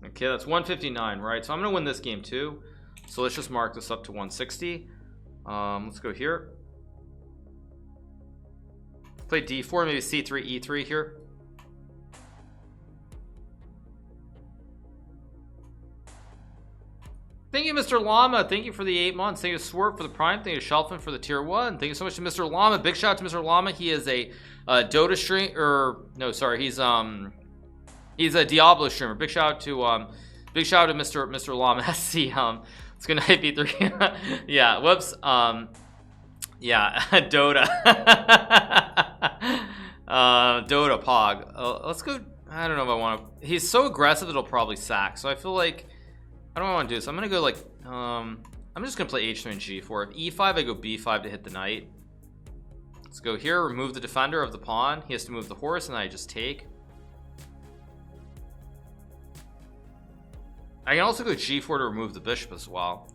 Okay, that's 159, right? So I'm gonna win this game too. So let's just mark this up to 160. Let's go here. Play d4, maybe c3, e3 here. Thank you, Mr. Llama. Thank you for the 8 months. Thank you, Swerve, for the Prime. Thank you, Shelfin, for the tier 1. Thank you so much to Mr. Llama. Big shout out to Mr. Llama. He is a Dota stream, or no, sorry, he's a Diablo streamer. Big shout out to Mr. Llama SC. It's gonna hit B3. Yeah, whoops. Yeah, Dota. Dota Pog. Let's go. I don't know if I want to. He's so aggressive it'll probably sack. So I feel like I don't know what I want to do. So I'm gonna go like I'm just gonna play H3 and G4. If E5, I go B5 to hit the knight. Let's go here. Remove the defender of the pawn. He has to move the horse, and I just take. I can also go G4 to remove the bishop as well.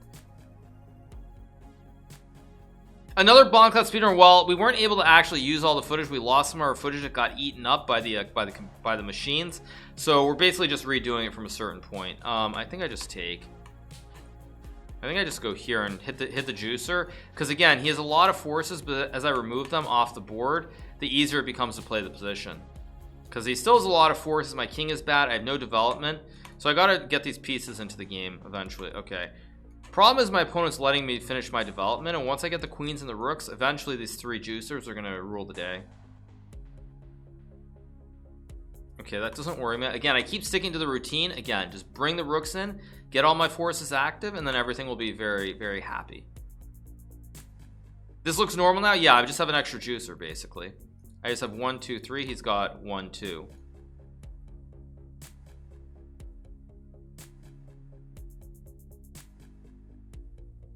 Another Bongcloud speedrun. Well, we weren't able to actually use all the footage. We lost some of our footage that got eaten up by the machines. So we're basically just redoing it from a certain point. I think I just take. I think I just go here and hit the juicer, because again, he has a lot of forces, but as I remove them off the board, the easier it becomes to play the position. Because he still has a lot of forces. My king is bad. I have no development, so I gotta get these pieces into the game eventually. Okay. Problem is my opponent's letting me finish my development, and once I get the queens and the rooks, eventually these 3 juicers are gonna rule the day. Okay, that doesn't worry me. Again, I keep sticking to the routine. Again, just bring the rooks in, get all my forces active, and then everything will be very, very happy. This looks normal now. Yeah, I just have an extra juicer basically. I just have 1 2 3. He's got 1 2.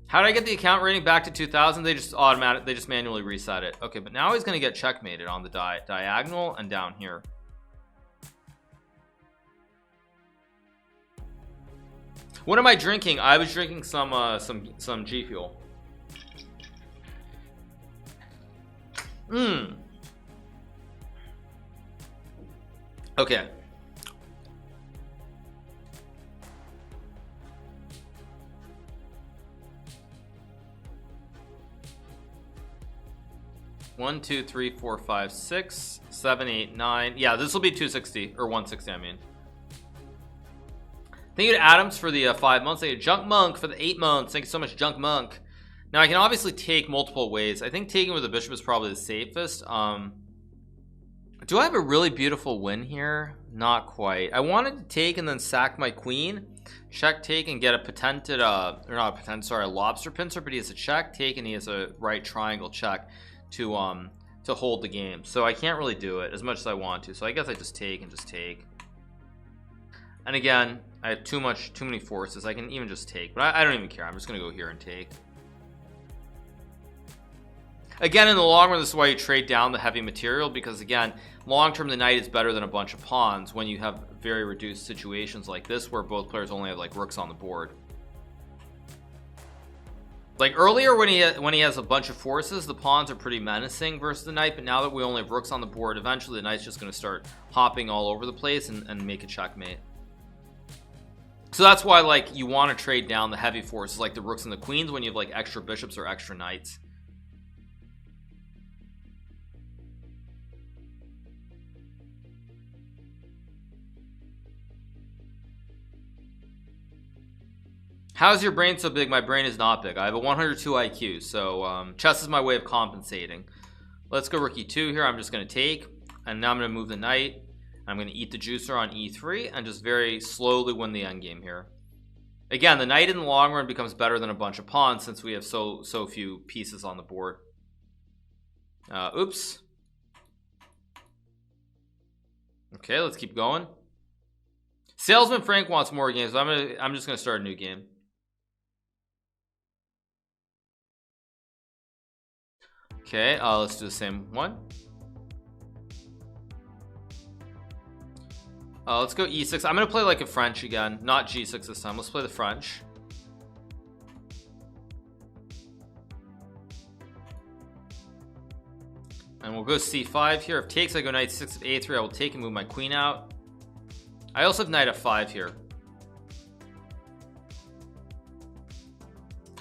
How did I get the account rating back to 2000? They just manually reset it. Okay, but now he's gonna get checkmated on the diagonal and down here. What am I drinking? I was drinking some G Fuel. Okay. One, 2, 3, 4, 5, 6, 7, 8, 9. Yeah, this will be 260 or 160. I mean. Thank you to Adams for the 5 months. Thank you to Junk Monk for the 8 months. Thank you so much, Junk Monk. Now I can obviously take multiple ways. I think taking with the bishop is probably the safest. Do I have a really beautiful win here? Not quite. I wanted to take and then sack my queen, check take, and get a patented or not a patented, sorry, a lobster pincer. But he has a check take and he has a right triangle check to hold the game. So I can't really do it as much as I want to. So I guess I just take and just take. And again, I have too many forces. I can even just take, but I don't even care. I'm just gonna go here and take. Again, in the long run, this is why you trade down the heavy material, because again, long term the knight is better than a bunch of pawns when you have very reduced situations like this where both players only have like rooks on the board. Like earlier when he has a bunch of forces, the pawns are pretty menacing versus the knight, but now that we only have rooks on the board, eventually the knight's just going to start hopping all over the place and make a checkmate. So that's why like you want to trade down the heavy forces like the rooks and the queens when you have like extra bishops or extra knights. How's your brain so big? My brain is not big. I have a 102 IQ, so chess is my way of compensating. Let's go rook e2 here. I'm just going to take, and now I'm going to move the knight. I'm going to eat the juicer on e3 and just very slowly win the endgame here. Again, the knight in the long run becomes better than a bunch of pawns since we have so few pieces on the board. Oops. Okay, let's keep going. Salesman Frank wants more games. So I'm just going to start a new game. Okay, let's do the same one. Let's go e6. I'm gonna play like a French again, not g6 this time. Let's play the French. And we'll go c5 here. If takes, I go knight 6 of a3. I will take and move my queen out. I also have knight f5 here.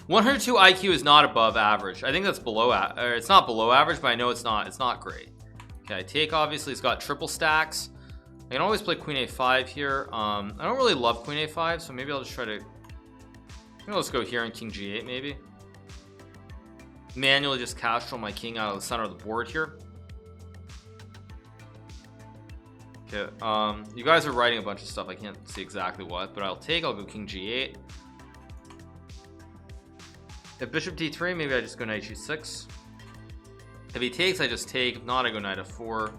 102 IQ is not above average. I think that's below, or it's not below average, but I know it's not great. Okay, take obviously it's got triple stacks. I can always play queen a5 here. I don't really love queen a5, so maybe I'll just try to, let's go here and king g8 maybe. Manually just castral my king out of the center of the board here. Okay, you guys are writing a bunch of stuff. I can't see exactly what, but I'll go king g8. If bishop d3, maybe I just go knight g6. If he takes, I just take. If not, I go knight f4.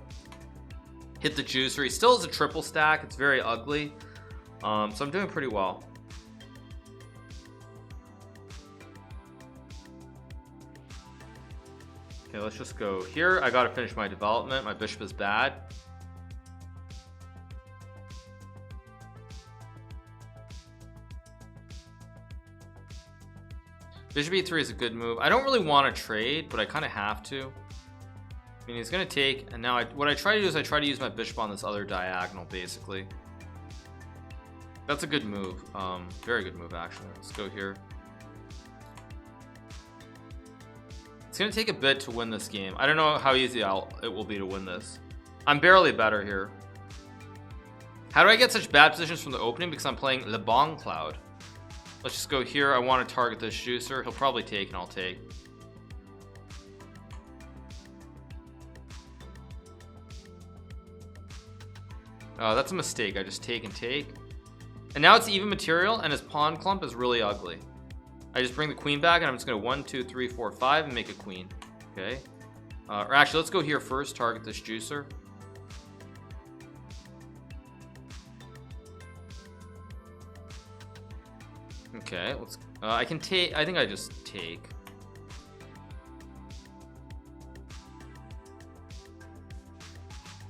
Hit the juicer. He still has a triple stack. It's very ugly. So I'm doing pretty well. Okay, let's just go here. I gotta finish my development. My bishop is bad. Bishop e3 is a good move. I don't really want to trade, but I kind of have to. I mean, he's gonna take, and now what I try to do is I try to use my bishop on this other diagonal, basically. That's a good move. Very good move, actually. Let's go here. It's gonna take a bit to win this game. I don't know how easy it will be to win this. I'm barely better here. How do I get such bad positions from the opening? Because I'm playing the Bongcloud. Let's just go here. I want to target this juicer. He'll probably take, and I'll take. Oh, that's a mistake. I just take and take. And now it's even material, and his pawn clump is really ugly. I just bring the queen back, and I'm just going to 1, 2, 3, 4, 5, and make a queen. Okay. Or actually, let's go here first. Target this juicer. Okay, let's. I can take. I think I just take.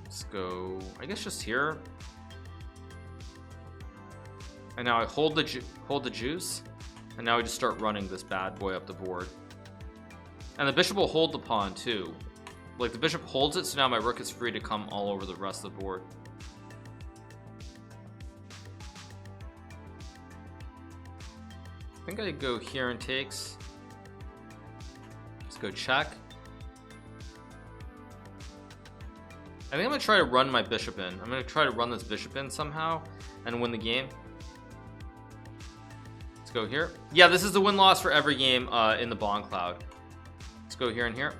Let's go. I guess just here. And now I hold the juice, and now I just start running this bad boy up the board. And the bishop will hold the pawn too. Like the bishop holds it, so now my rook is free to come all over the rest of the board. I think I go here and takes. Let's go check. I think I'm gonna try to run my bishop in. I'm gonna try to run this bishop in somehow and win the game. Let's go here. Yeah, this is the win-loss for every game in the Bongcloud. Let's go here and here.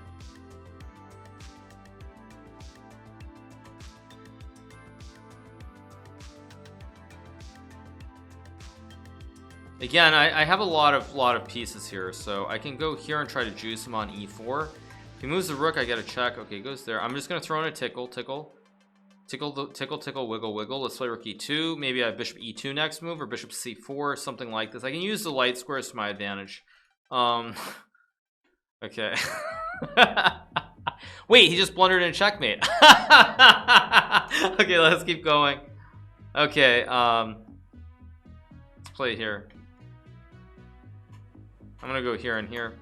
Again, I have a lot of pieces here, so I can go here and try to juice him on e4. If he moves the rook, I get a check. Okay, he goes there. I'm just gonna throw in a tickle, wiggle, wiggle. Let's play rook e2. Maybe I have bishop e2 next move, or bishop c4, something like this. I can use the light squares to my advantage. Okay. Wait, he just blundered in checkmate. Okay, let's keep going. Okay, let's play here. I'm gonna go here and here.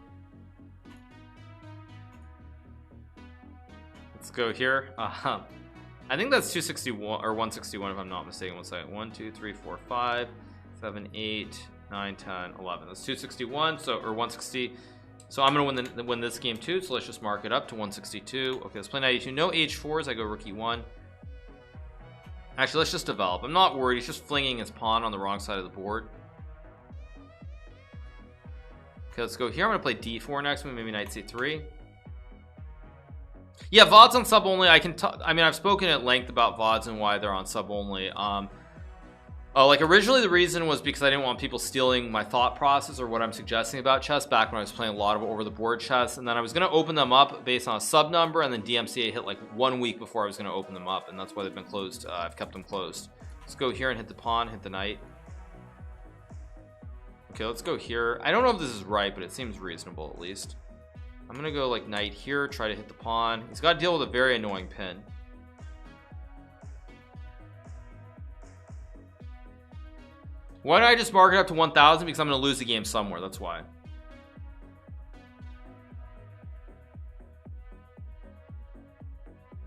Let's go here. I think that's 261 or 161 if I'm not mistaken. One second. 1, 2, 3, 4, 5, 7, 8, 9, 10, 11. That's 261. So or 160. So I'm gonna win this game too. So let's just mark it up to 162. Okay, let's play knight e2. No h4s. I go rook e1. Actually, let's just develop. I'm not worried. He's just flinging his pawn on the wrong side of the board. Okay, let's go here. I'm gonna play d4 next move. Maybe knight c3. Yeah, VODs on sub only. I mean, I've spoken at length about VODs and why they're on sub only. Like originally the reason was because I didn't want people stealing my thought process or what I'm suggesting about chess back when I was playing a lot of over the board chess, and then I was going to open them up based on a sub number, and then DMCA hit like 1 week before I was going to open them up, and that's why they've been closed. I've kept them closed. Let's go here and hit the pawn, hit the knight. Okay, let's go here. I don't know if this is right, but it seems reasonable at least. I'm gonna go like knight here, try to hit the pawn. He's got to deal with a very annoying pin. Why don't I just mark it up to 1,000? Because I'm gonna lose the game somewhere. That's why.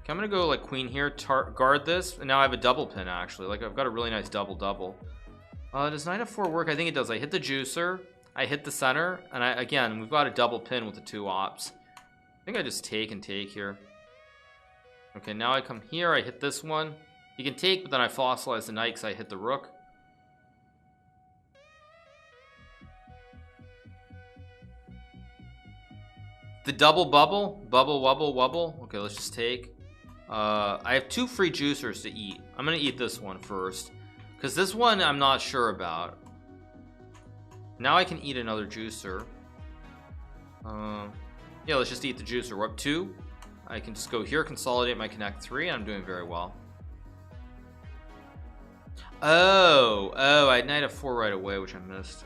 Okay, I'm gonna go like queen here, guard this, and now I have a double pin actually. Like I've got a really nice double. Does knight f4 work? I think it does. I hit the juicer. I hit the center, and again, we've got a double pin with the 2 ops. I think I just take and take here. Okay, now I come here, I hit this one. You can take, but then I fossilize the knight because I hit the rook. The double bubble, bubble, wubble, wubble. Okay, let's just take. I have 2 free juicers to eat. I'm gonna eat this one first, because this one I'm not sure about. Now I can eat another juicer. Yeah, let's just eat the juicer. We're up 2. I can just go here, consolidate my connect 3, and I'm doing very well. Oh, I had knight f4 right away, which I missed.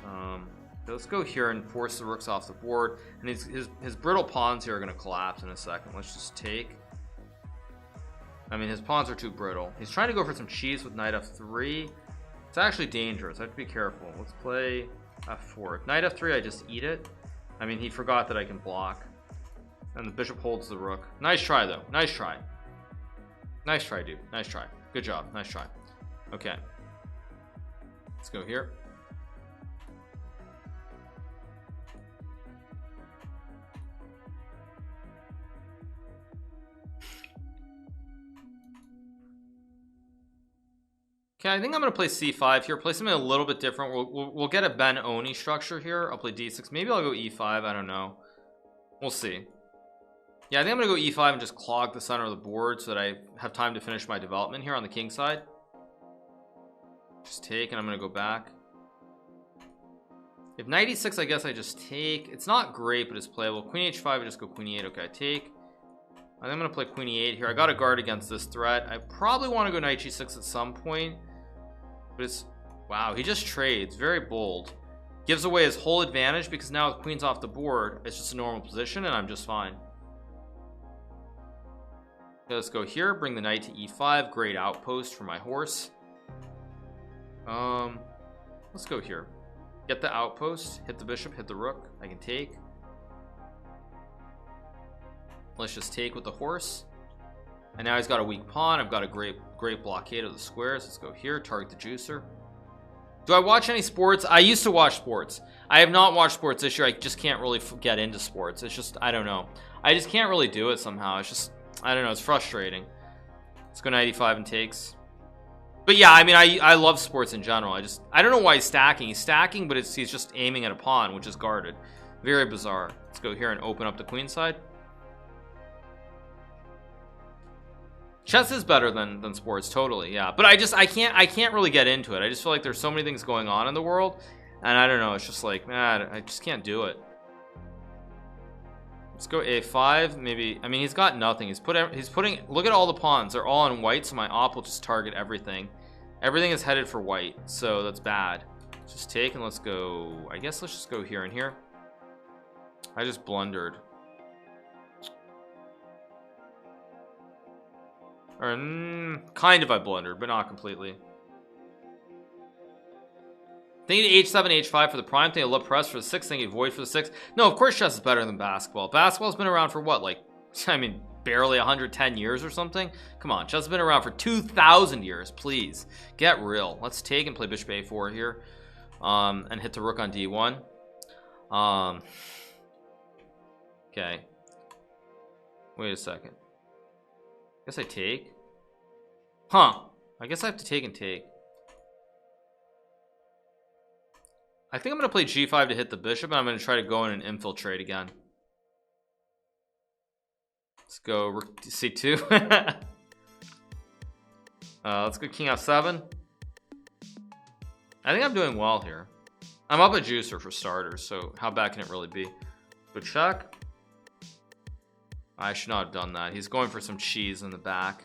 So let's go here and force the rooks off the board, and his brittle pawns here are going to collapse in a second. Let's just take. I mean, his pawns are too brittle. He's trying to go for some cheese with knight f3. It's actually dangerous. I have to be careful. Let's play f4. Knight f3, I just eat it. I mean, he forgot that I can block. And the bishop holds the rook. Nice try, though. Nice try. Nice try, dude. Nice try. Good job. Nice try. Okay. Let's go here. Okay, I think I'm going to play c5 here. Play something a little bit different. We'll get a Ben Oni structure here. I'll play d6. Maybe I'll go e5. I don't know. We'll see. Yeah, I think I'm going to go e5 and just clog the center of the board so that I have time to finish my development here on the king side. Just take, and I'm going to go back. If knight e6, I guess I just take. It's not great, but it's playable. Queen h5, I just go queen e8. Okay, I take. I think I'm going to play queen e8 here. I got to guard against this threat. I probably want to go knight g6 at some point. But it's... Wow, he just trades. Very bold. Gives away his whole advantage because now with queen's off the board, it's just a normal position and I'm just fine. Okay, let's go here. Bring the knight to e5. Great outpost for my horse. Let's go here. Get the outpost. Hit the bishop. Hit the rook. I can take. Let's just take with the horse. And now he's got a weak pawn. I've got a great blockade of the squares. Let's go here. Target the juicer. Do I watch any sports? I used to watch sports. I have not watched sports this year. I just can't really get into sports. It's just, I don't know. I just can't really do it somehow. It's just, I don't know. It's frustrating. Let's go 95 and takes. But yeah, I mean, I love sports in general. I don't know why he's stacking. He's stacking, but he's just aiming at a pawn, which is guarded. Very bizarre. Let's go here and open up the queen side. Chess is better than sports, totally, yeah. But I can't really get into it. I just feel like there's so many things going on in the world, and I don't know. It's just like, man, I just can't do it. Let's go a5, maybe. I mean, he's got nothing. He's putting. Look at all the pawns. They're all on white, so my op will just target everything. Everything is headed for white, so that's bad. Just take and let's go. I guess let's just go here and here. I just blundered. Or kind of I blundered, but not completely. Thinking h7, h5 for the prime thing. I love press for the 6. Thinking void for the 6. No, of course chess is better than basketball. Basketball's been around for what, like, I mean, barely 110 years or something? Come on, chess has been around for 2,000 years. Please, get real. Let's take and play bishop a4 here. And hit the rook on d1. Okay. Wait a second. Guess I take. Huh. I guess I have to take and take. I think I'm going to play g5 to hit the bishop, and I'm going to try to go in and infiltrate again. Let's go rook c2. Let's go king f7. I think I'm doing well here. I'm up a juicer for starters, so how bad can it really be? Go check. I should not have done that. He's going for some cheese in the back.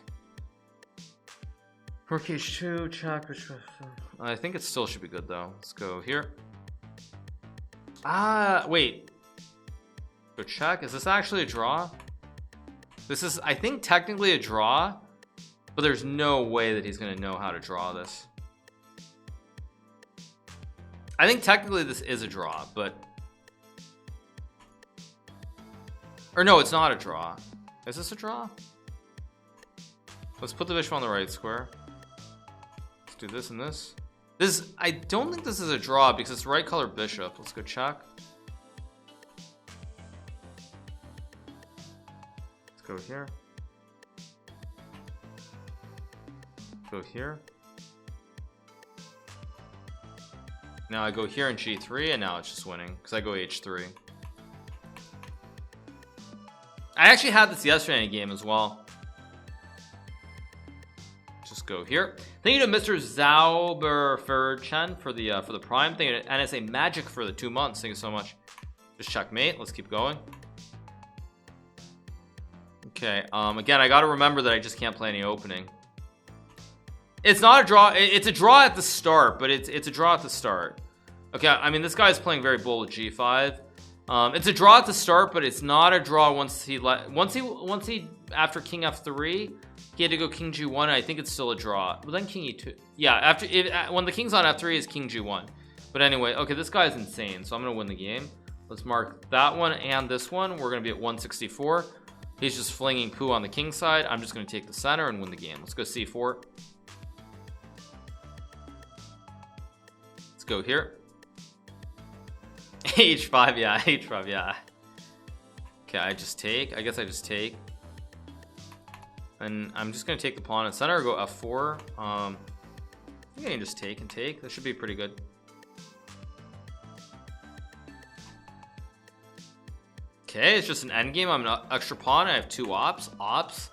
Rook h2, check. I think it still should be good though. Let's go here. Wait. Go check. Is this actually a draw? This is, I think, technically a draw, but there's no way that he's going to know how to draw this. I think technically this is a draw, but... Or no, it's not a draw. Is this a draw? Let's put the bishop on the right square. Let's do this and this. This, I don't think this is a draw because it's right color bishop. Let's go check. Let's go here. Go here. Now I go here in G3 and now it's just winning because I go H3. I actually had this yesterday in a game as well. Just go here. Thank you to Mr. Zauberferchen for the prime. Thank you to NSA Magic for the 2 months. Thank you so much. Just checkmate. Let's keep going. Okay. Again, I got to remember that I just can't play any opening. It's not a draw. It's a draw at the start, but it's a draw at the start. Okay. I mean, this guy's playing very bold with G5. It's a draw at the start, but it's not a draw once he after King F3. He had to go King G1, and I think it's still a draw. But then King E2. Yeah, when the King's on F3 is King G1. But anyway, okay, this guy's insane, so I'm gonna win the game. Let's mark that one and this one. We're gonna be at 164. He's just flinging poo on the King side. I'm just gonna take the center and win the game. Let's go C4. Let's go here. H5, yeah, H5, yeah. Okay, I just take. I guess I just take. And I'm just gonna take the pawn in center or go F4. I think I can just take and take. This should be pretty good. Okay, it's just an endgame. I'm an extra pawn. I have 2 ops. Ops.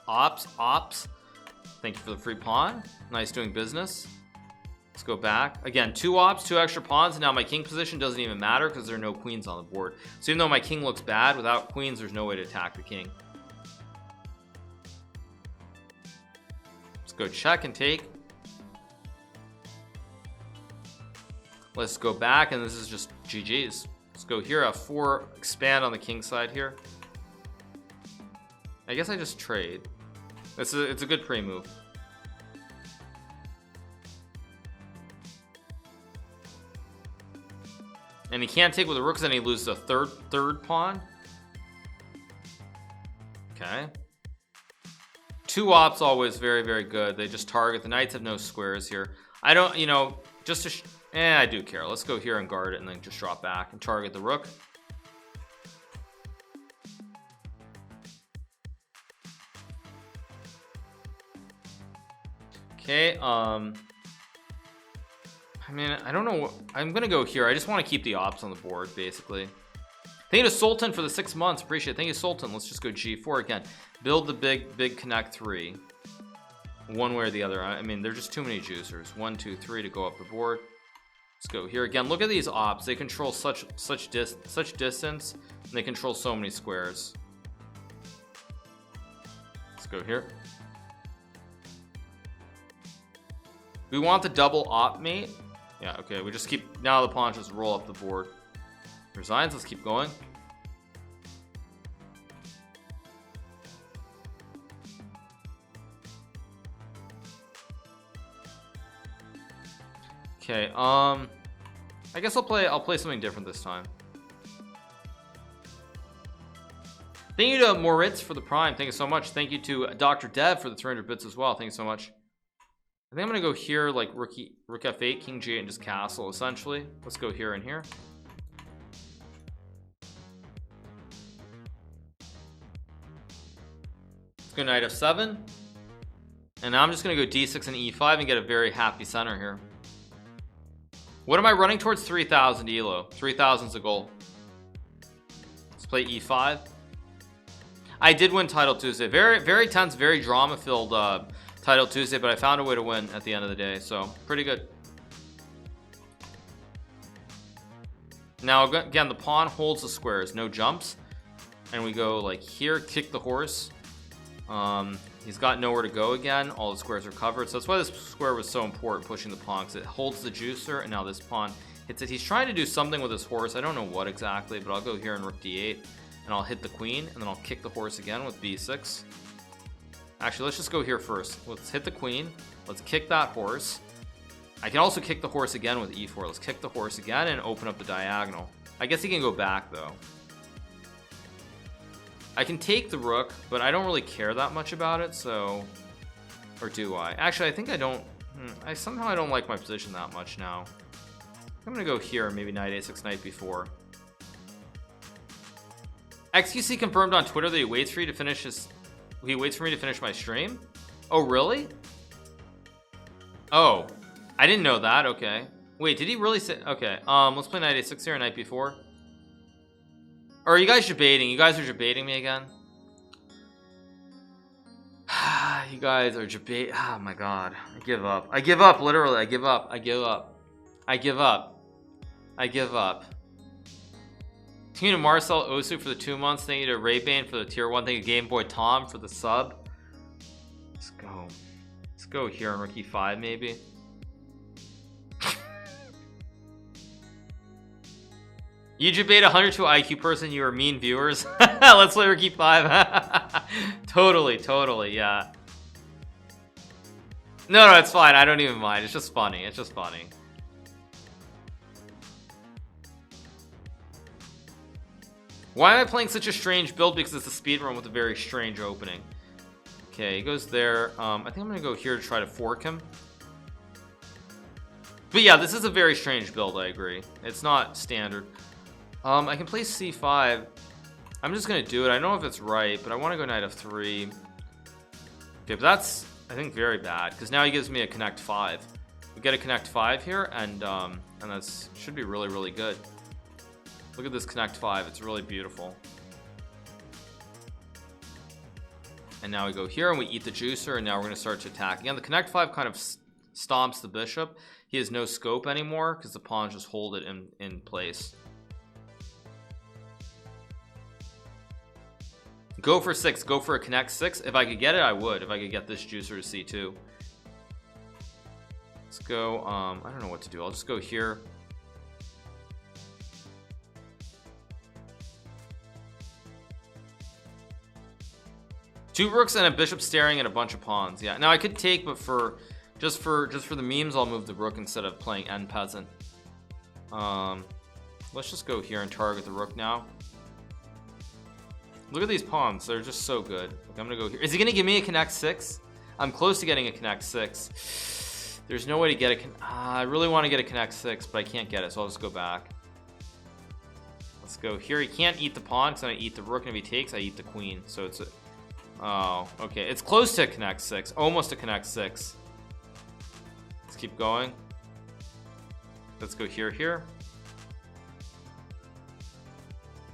Thank you for the free pawn. Nice doing business. Let's go back. Again, 2 ops, 2 extra pawns, and now my king position doesn't even matter because there are no queens on the board. So even though my king looks bad, without queens, there's no way to attack the king. Let's go check and take. Let's go back, and this is just GG's. Let's go here, F4, expand on the king side here. I guess I just trade. It's a good pre-move. And he can't take with the rooks, and he loses a third pawn. Okay. 2 ops always very, very good. They just target. The knights have no squares here. I don't, just to I do care. Let's go here and guard it and then just drop back and target the rook. Okay, I mean, I don't know. I'm gonna go here. I just want to keep the ops on the board, basically. Thank you to Sultan for the 6 months. Appreciate it. Thank you, Sultan. Let's just go G4 again. Build the big connect 3. One way or the other. I mean, there's just too many juicers. 1, 2, 3 to go up the board. Let's go here again. Look at these ops. They control such distance, and they control so many squares. Let's go here. We want the double op mate. Yeah, okay. We just keep, now the pawns just roll up the board. Resigns. Let's keep going. Okay, I guess I'll play something different this time. Thank you to Moritz for the prime. Thank you so much. Thank you to Dr. Dev for the 300 bits as well. Thank you so much. I think I'm gonna go here, like rook F8, King G8, and just castle essentially. Let's go here and here. Let's go knight F7, and now I'm just gonna go D6 and E5 and get a very happy center here. What am I running towards? 3,000 elo. 3,000's the goal. Let's play E5. I did win Title Tuesday. Very, very tense, very drama-filled Title Tuesday, but I found a way to win at the end of the day, so pretty good. Now, again, the pawn holds the squares, no jumps. And we go like here, kick the horse. He's got nowhere to go again. All the squares are covered. So that's why this square was so important, pushing the pawn, because it holds the juicer, and now this pawn hits it. He's trying to do something with his horse. I don't know what exactly, but I'll go here and rook d8, and I'll hit the queen, and then I'll kick the horse again with b6. Actually, let's just go here first. Let's hit the queen. Let's kick that horse. I can also kick the horse again with e4. Let's kick the horse again and open up the diagonal. I guess he can go back, though. I can take the rook, but I don't really care that much about it, so... Or do I? Actually, I think I don't... I don't like my position that much now. I'm gonna go here, maybe knight a6, knight b4. XQC confirmed on Twitter that he waits for you to finish his. He waits for me to finish my stream. Oh really? Oh, I didn't know that. Okay. Wait, did he really say? Okay. Let's play knight a6 here and knight b4. Or are you guys debating? You guys are debating me again. You guys are debate. Oh my god. I give up. I give up. Literally, I give up. I give up. I give up. I give up. Thank you to Marcel Osu for the 2 months. Thank you to Raybane for the tier 1. Thank you Game Boy Tom for the sub. Let's go. Let's go here on rook e5 maybe. You debate 102 IQ person, you are mean viewers. Let's play rook e5. Totally, yeah. No, it's fine. I don't even mind. It's just funny. It's just funny. Why am I playing such a strange build? Because it's a speedrun with a very strange opening. Okay, he goes there. I think I'm gonna go here to try to fork him. But yeah, this is a very strange build, I agree. It's not standard. I can play c5. I'm just gonna do it. I don't know if it's right, but I want to go knight f3. Okay, but that's, I think, very bad, because now he gives me a connect 5. We get a connect 5 here, and that's should be really, really good. Look at this connect 5. It's really beautiful. And now we go here and we eat the juicer, and now we're going to start to attack. Again, the connect 5 kind of stomps the bishop. He has no scope anymore because the pawns just hold it in place. Go for 6. Go for a connect 6. If I could get it, I would. If I could get this juicer to c2. Let's go. I don't know what to do. I'll just go here. Two rooks and a bishop staring at a bunch of pawns. Yeah. Now I could take, but just for the memes, I'll move the rook instead of playing end peasant. Let's just go here and target the rook now. Look at these pawns. They're just so good. Okay, I'm gonna go here. Is he gonna give me a connect 6? I'm close to getting a connect 6. There's no way to get a I really want to get a connect 6, but I can't get it, so I'll just go back. Let's go here. He can't eat the pawn because I eat the rook, and if he takes, I eat the queen. So it's a oh, okay. It's close to a connect 6. Almost a connect 6. Let's keep going. Let's go here.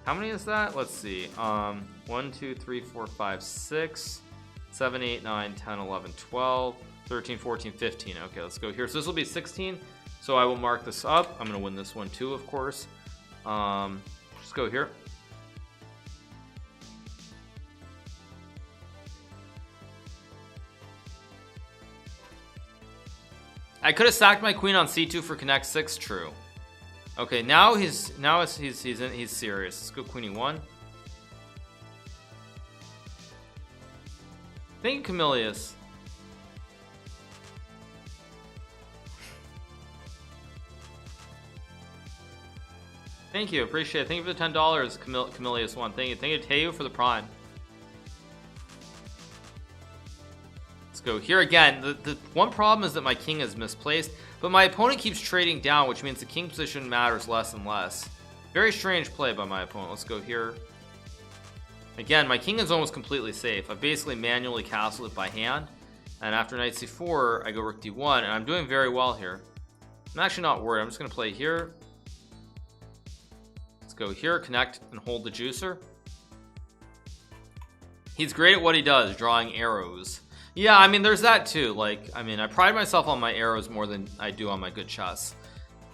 How many is that? Let's see. 1, 2, 3, 4, 5, 6, 7, 8, 9, 10, 11, 12, 13, 14, 15. Okay, let's go here. So this will be 16. So I will mark this up. I'm going to win this one too, of course. Just go here. I could have sacked my queen on c2 for connect 6. True. Okay, now he's serious. Let's go queen e1. Thank you, Camillus. Thank you, appreciate it. Thank you for the $10, Camillus1. Thank you Teo for the prime. Let's go here again. The one problem is that my king is misplaced, but my opponent keeps trading down, which means the king position matters less and less. Very strange play by my opponent. Let's go here. Again, my king is almost completely safe. I basically manually castle it by hand, and after knight c4, I go rook d1, and I'm doing very well here. I'm actually not worried. I'm just going to play here. Let's go here, connect, and hold the juicer. He's great at what he does, drawing arrows. Yeah, I mean, there's that too. Like, I mean, I pride myself on my arrows more than I do on my good chess.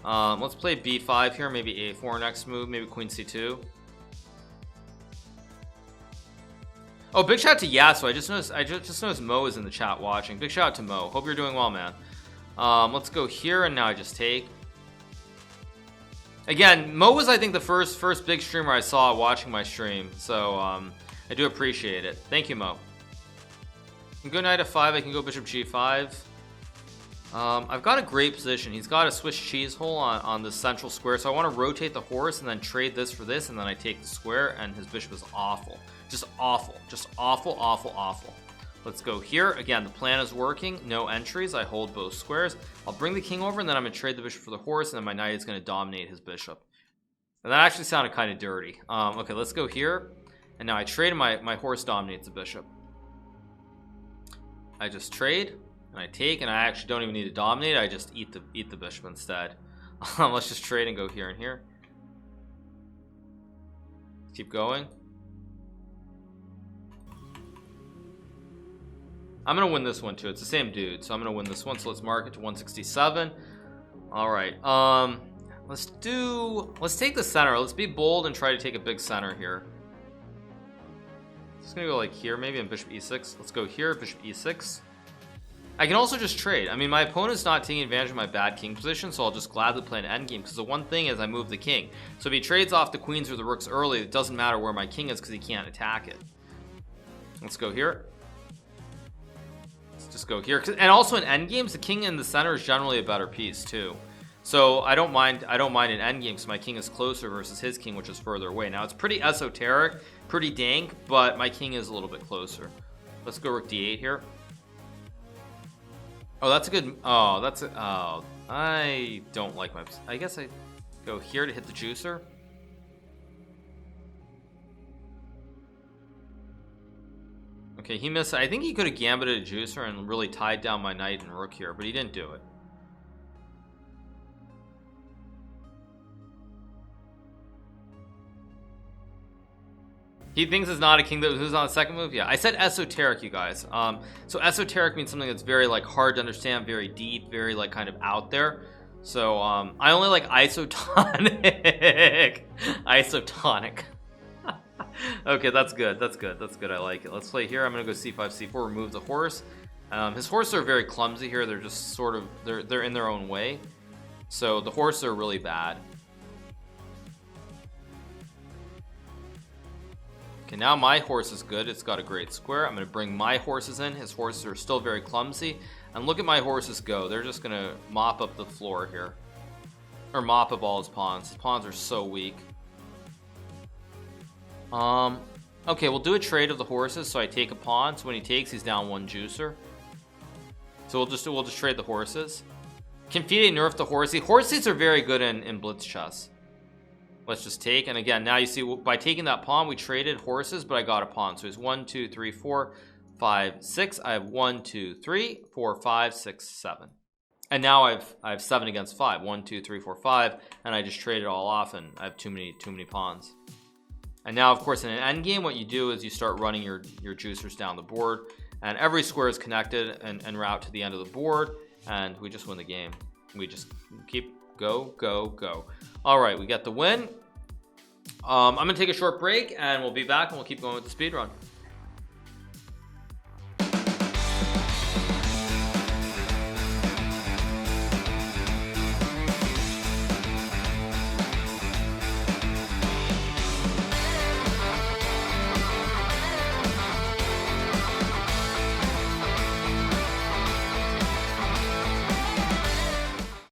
Let's play b5 here, maybe a4 next move, maybe queen c2. Oh, big shout out to Yasu. I just noticed Mo is in the chat watching. Big shout out to Mo. Hope you're doing well, man. Let's go here, and now I just take. Again, Mo was, I think, the first big streamer I saw watching my stream, so I do appreciate it. Thank you, Mo. I can go knight f5. I can go bishop g5. I've got a great position. He's got a Swiss cheese hole on the central square, so I want to rotate the horse and then trade this for this, and then I take the square, and his bishop is awful. Just awful. Just awful, awful, awful. Let's go here again. The plan is working. No entries. I hold both squares. I'll bring the king over, and then I'm gonna trade the bishop for the horse, and then my knight is gonna dominate his bishop. And that actually sounded kind of dirty. Okay, let's go here, and now I trade, and my horse dominates the bishop. I just trade, and I take, and I actually don't even need to dominate. I just eat the bishop instead. Let's just trade and go here and here. Keep going. I'm gonna win this one too. It's the same dude, so I'm gonna win this one. So let's mark it to 167. All right. Let's take the center. Let's be bold and try to take a big center here. Just gonna go like here, maybe, on bishop e6. Let's go here, bishop e6. I can also just trade. I mean, my opponent's not taking advantage of my bad king position, so I'll just gladly play an endgame, because the one thing is I move the king. So if he trades off the queens or the rooks early, it doesn't matter where my king is because he can't attack it. Let's go here. Let's just go here. And also in endgames, the king in the center is generally a better piece too. So I don't mind in endgames because my king is closer versus his king, which is further away. Now it's pretty esoteric, pretty dank, but my king is a little bit closer. Let's go rook d8 here. Oh, that's a good. Oh, that's a. Oh, I don't like my. I guess I go here to hit the juicer. Okay, he missed. I think he could have gambited a juicer and really tied down my knight and rook here, but he didn't do it. He thinks it's not a king that who's on the second move. Yeah, I said esoteric, you guys. So esoteric means something that's very like hard to understand, very deep, very like kind of out there. So I only like isotonic. Isotonic. Okay, that's good. That's good. That's good. I like it. Let's play here. I'm gonna go c5, c4. Remove the horse. His horses are very clumsy here. They're just sort of they're in their own way. So the horses are really bad. Okay, now my horse is good. It's got a great square. I'm going to bring my horses in. His horses are still very clumsy. And look at my horses go. They're just going to mop up the floor here. Or mop up all his pawns. His pawns are so weak. Okay, we'll do a trade of the horses. So I take a pawn. So when he takes, he's down one juicer. So we'll just trade the horses. Confide nerf the horsey. Horses are very good in blitz chess. Let's just take, and again, now you see by taking that pawn, we traded horses, but I got a pawn. So it's 1, 2, 3, 4, 5, 6. I have 1, 2, 3, 4, 5, 6, 7. And now I have 7 against 5. 1, 2, 3, 4, 5, and I just traded all off, and I have too many pawns. And now, of course, in an endgame, what you do is you start running your juicers down the board, and every square is connected and route to the end of the board, and we just win the game. We just keep go, go, go. All right, we got the win. I'm gonna take a short break, and we'll be back, and we'll keep going with the speedrun.